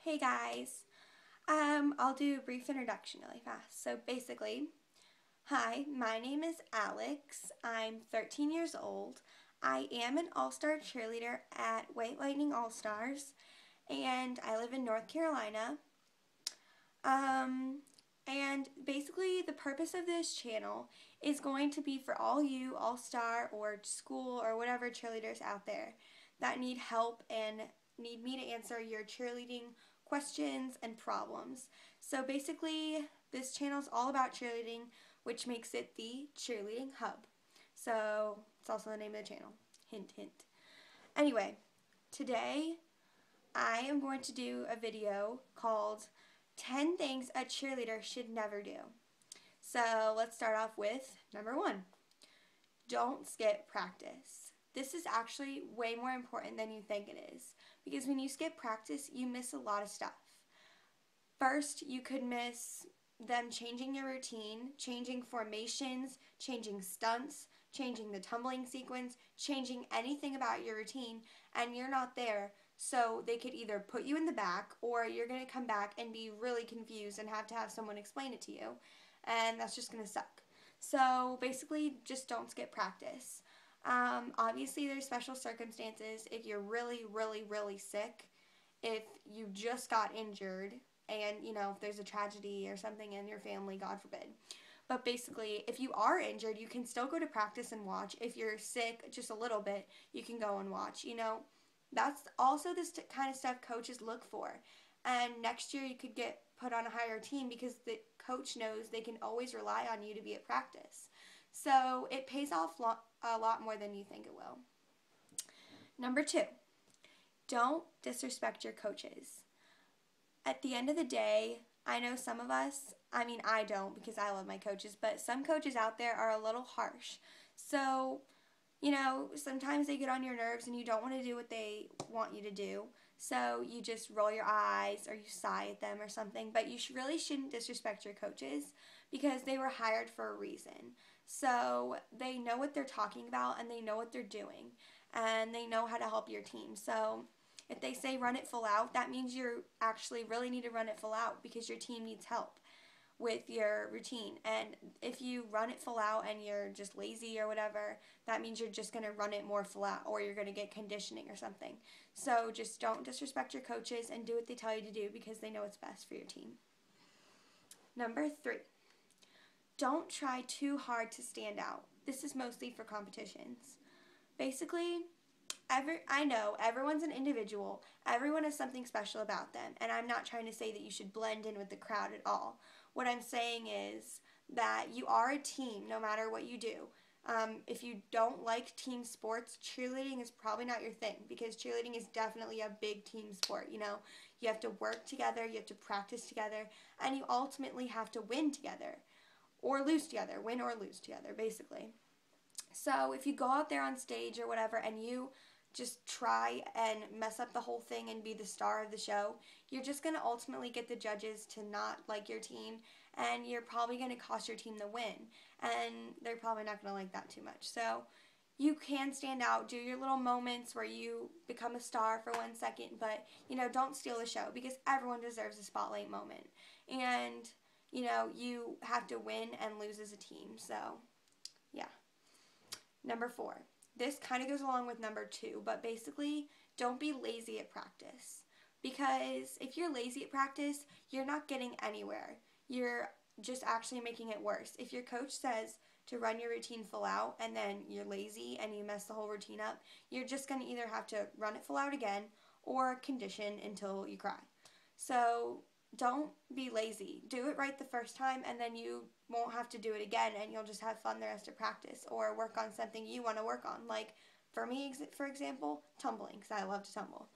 Hey guys, I'll do a brief introduction really fast. So basically, hi, my name is Alex. I'm 13 years old. I am an all-star cheerleader at White Lightning All-Stars, and I live in North Carolina. Um, and basically the purpose of this channel is going to be for all you all-star or school or whatever cheerleaders out there that need help and need me to answer your cheerleading questions and problems. So basically this channel is all about cheerleading, which makes it the Cheerleading Hub. So it's also the name of the channel. Hint, hint. Anyway, today I am going to do a video called 10 Things a Cheerleader Should Never Do. So let's start off with number 1. Don't skip practice. This is actually way more important than you think it is, because when you skip practice, you miss a lot of stuff. First, you could miss them changing your routine, changing formations, changing stunts, changing the tumbling sequence, changing anything about your routine, and you're not there. So they could either put you in the back, or you're going to come back and be really confused and have to have someone explain it to you, and that's just going to suck. So basically, just don't skip practice. Obviously, there's special circumstances if you're really, really, really sick, if you just got injured, and if there's a tragedy or something in your family, God forbid. But basically, if you are injured, you can still go to practice and watch. If you're sick just a little bit, you can go and watch. That's also this kind of stuff coaches look for. And next year you could get put on a higher team because the coach knows they can always rely on you to be at practice. So it pays off a lot more than you think it will. Number 2, don't disrespect your coaches. At the end of the day, I know some of us, I don't because I love my coaches, but some coaches out there are a little harsh. So, sometimes they get on your nerves and you don't want to do what they want you to do. So you just roll your eyes or you sigh at them or something. But you really shouldn't disrespect your coaches because they were hired for a reason. So they know what they're talking about and they know what they're doing. And they know how to help your team. So if they say run it full out, that means you actually really need to run it full out because your team needs help with your routine. And if you run it full out and you're just lazy or whatever, that means you're just going to run it more full out or you're going to get conditioning or something. So just don't disrespect your coaches and do what they tell you to do because they know what's best for your team. Number 3, don't try too hard to stand out. This is mostly for competitions. Basically, I know everyone's an individual. Everyone has something special about them. And I'm not trying to say that you should blend in with the crowd at all. What I'm saying is that you are a team no matter what you do. If you don't like team sports, cheerleading is probably not your thing because cheerleading is definitely a big team sport. You have to work together, you have to practice together, and you ultimately have to win together or lose together, win or lose together, basically. So if you go out there on stage or whatever and you just try and mess up the whole thing and be the star of the show, you're just going to ultimately get the judges to not like your team, and you're probably going to cost your team the win, and they're probably not going to like that too much. So you can stand out, do your little moments where you become a star for 1 second, but don't steal the show because everyone deserves a spotlight moment, and you have to win and lose as a team. So yeah. Number 4. This kind of goes along with number 2, but basically, don't be lazy at practice. Because if you're lazy at practice, you're not getting anywhere. You're just actually making it worse. If your coach says to run your routine full out and then you're lazy and you mess the whole routine up, you're just going to either have to run it full out again or condition until you cry. So don't be lazy. Do it right the first time and then you won't have to do it again and you'll just have fun the rest of practice or work on something you want to work on. Like for me, for example, tumbling, because I love to tumble.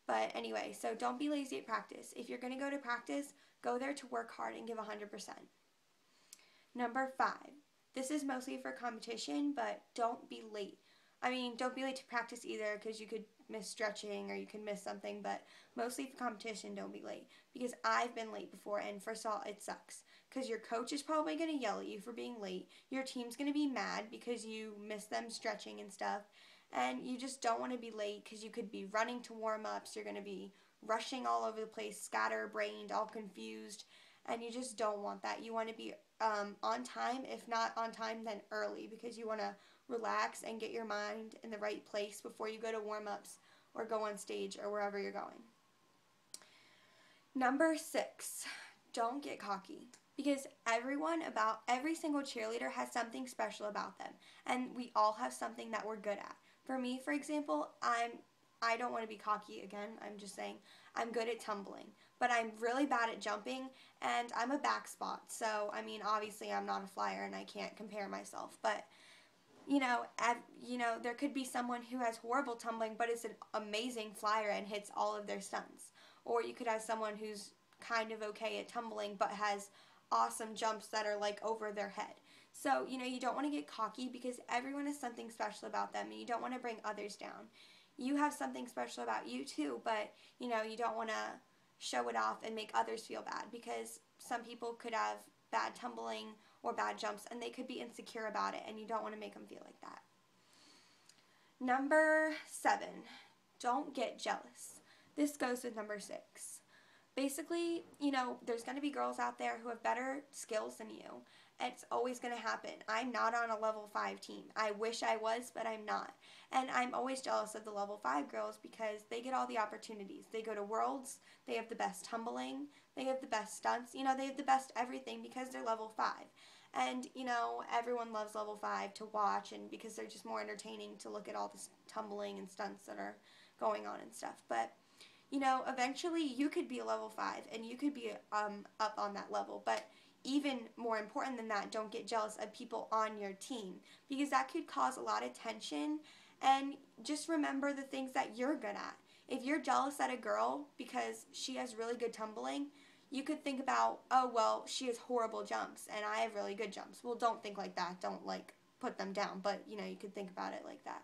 But anyway, so don't be lazy at practice. If you're going to go to practice, go there to work hard and give 100%. Number 5. This is mostly for competition, but don't be late. Don't be late to practice either because you could miss stretching or you could miss something, but mostly for competition, don't be late. Because I've been late before, and first of all, it sucks. Because your coach is probably going to yell at you for being late. Your team's going to be mad because you missed them stretching and stuff. And you just don't want to be late because you could be running to warm-ups. You're going to be rushing all over the place, scatterbrained, all confused, and you just don't want that. You want to be on time, if not on time, then early, because you want to relax and get your mind in the right place before you go to warm-ups or go on stage or wherever you're going. Number 6, don't get cocky. Because every single cheerleader has something special about them. And we all have something that we're good at. For me, for example, I don't want to be cocky again. I'm just saying I'm good at tumbling. But I'm really bad at jumping, and I'm a back spot. So, I mean, obviously I'm not a flyer and I can't compare myself. But, there could be someone who has horrible tumbling but is an amazing flyer and hits all of their stunts. Or you could have someone who's kind of okay at tumbling but has awesome jumps that are like over their head. So, you don't want to get cocky because everyone has something special about them and you don't want to bring others down. You have something special about you too, but, you don't want to show it off and make others feel bad because some people could have bad tumbling or bad jumps and they could be insecure about it and you don't want to make them feel like that. Number 7, don't get jealous. This goes with number 6. Basically, there's going to be girls out there who have better skills than you. It's always going to happen. I'm not on a level 5 team. I wish I was, but I'm not. And I'm always jealous of the level 5 girls because they get all the opportunities. They go to worlds, they have the best tumbling, they have the best stunts, they have the best everything because they're level 5. And, everyone loves level 5 to watch and because they're just more entertaining to look at all this tumbling and stunts that are going on and stuff. But eventually you could be a level 5 and you could be up on that level. But even more important than that, don't get jealous of people on your team because that could cause a lot of tension. And just remember the things that you're good at. If you're jealous at a girl because she has really good tumbling, you could think about, oh, well, she has horrible jumps and I have really good jumps. Well, don't think like that. Don't, put them down. But, you could think about it like that.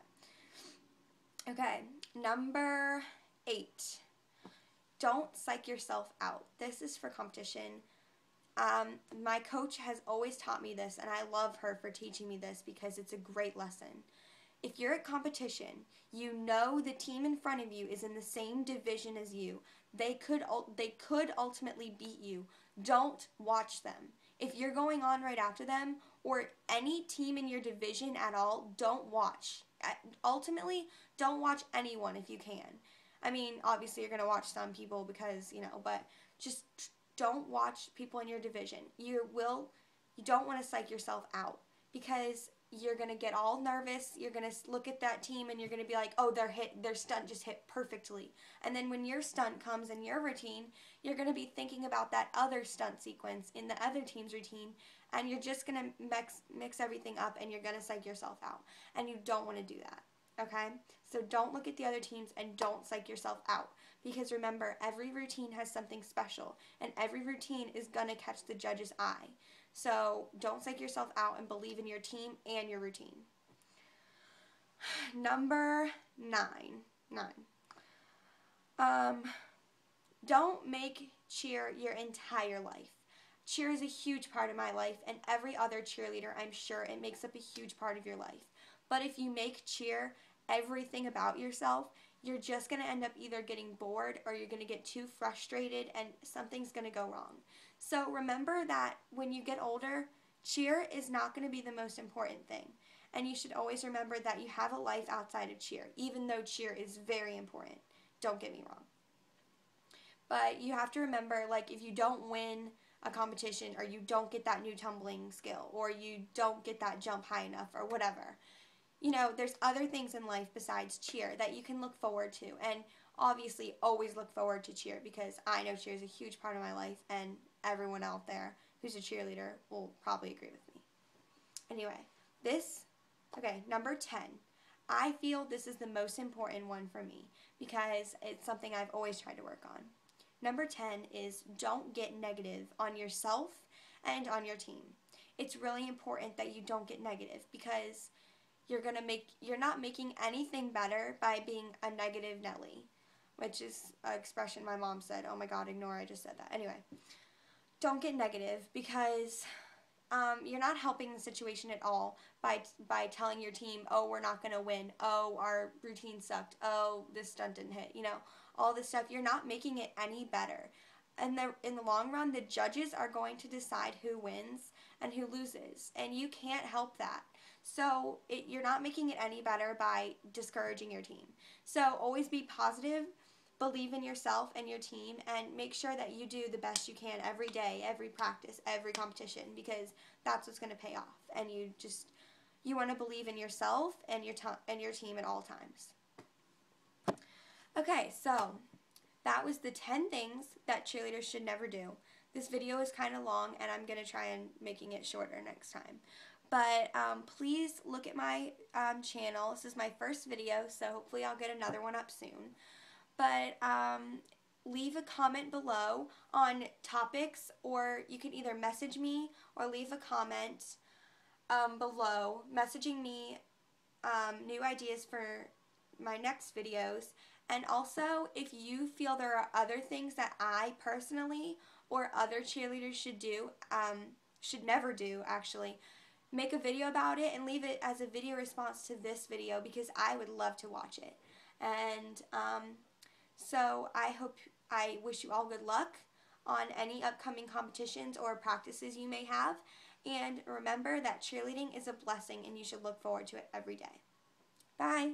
Okay, number 8. Don't psych yourself out. This is for competition. My coach has always taught me this, and I love her for teaching me this because it's a great lesson. If you're at competition, the team in front of you is in the same division as you. They could ultimately beat you. Don't watch them. If you're going on right after them, or any team in your division at all, don't watch. Ultimately, don't watch anyone if you can. I mean, obviously you're going to watch some people because, but just don't watch people in your division. You don't want to psych yourself out because you're going to get all nervous. You're going to look at that team and you're going to be like, oh, their stunt just hit perfectly. And then when your stunt comes in your routine, you're going to be thinking about that other stunt sequence in the other team's routine, and you're just going to mix everything up and you're going to psych yourself out. And you don't want to do that. Okay? So don't look at the other teams and don't psych yourself out. Because remember, every routine has something special. And every routine is going to catch the judge's eye. So don't psych yourself out and believe in your team and your routine. Number 9. Don't make cheer your entire life. Cheer is a huge part of my life, and every other cheerleader, I'm sure it makes up a huge part of your life. But if you make cheer everything about yourself, you're just going to end up either getting bored or you're going to get too frustrated and something's going to go wrong. So remember that when you get older, cheer is not going to be the most important thing. And you should always remember that you have a life outside of cheer, even though cheer is very important. Don't get me wrong. But you have to remember, if you don't win a competition or you don't get that new tumbling skill or you don't get that jump high enough or whatever, there's other things in life besides cheer that you can look forward to. And obviously always look forward to cheer because I know cheer is a huge part of my life and everyone out there who's a cheerleader will probably agree with me. Anyway, number 10. I feel this is the most important one for me because it's something I've always tried to work on. Number 10 is don't get negative on yourself and on your team. It's really important that you don't get negative because you're not making anything better by being a negative Nelly, which is an expression my mom said. Oh my God, ignore, I just said that. Anyway, don't get negative because you're not helping the situation at all by telling your team, oh, we're not going to win. Oh, our routine sucked. Oh, this stunt didn't hit. all this stuff, you're not making it any better. And in the long run, the judges are going to decide who wins and who loses, and you can't help that. So you're not making it any better by discouraging your team. So always be positive, believe in yourself and your team, and make sure that you do the best you can every day, every practice, every competition, because that's what's going to pay off. And you want to believe in yourself and your team at all times. Okay, so that was the 10 things that cheerleaders should never do. This video is kind of long, and I'm going to try and making it shorter next time. But please look at my channel. This is my first video, so hopefully I'll get another one up soon. But leave a comment below on topics, or you can either message me or leave a comment below messaging me new ideas for my next videos. And also, if you feel there are other things that I personally or other cheerleaders should never do actually, make a video about it and leave it as a video response to this video, because I would love to watch it. And so I wish you all good luck on any upcoming competitions or practices you may have. And remember that cheerleading is a blessing, and you should look forward to it every day. Bye!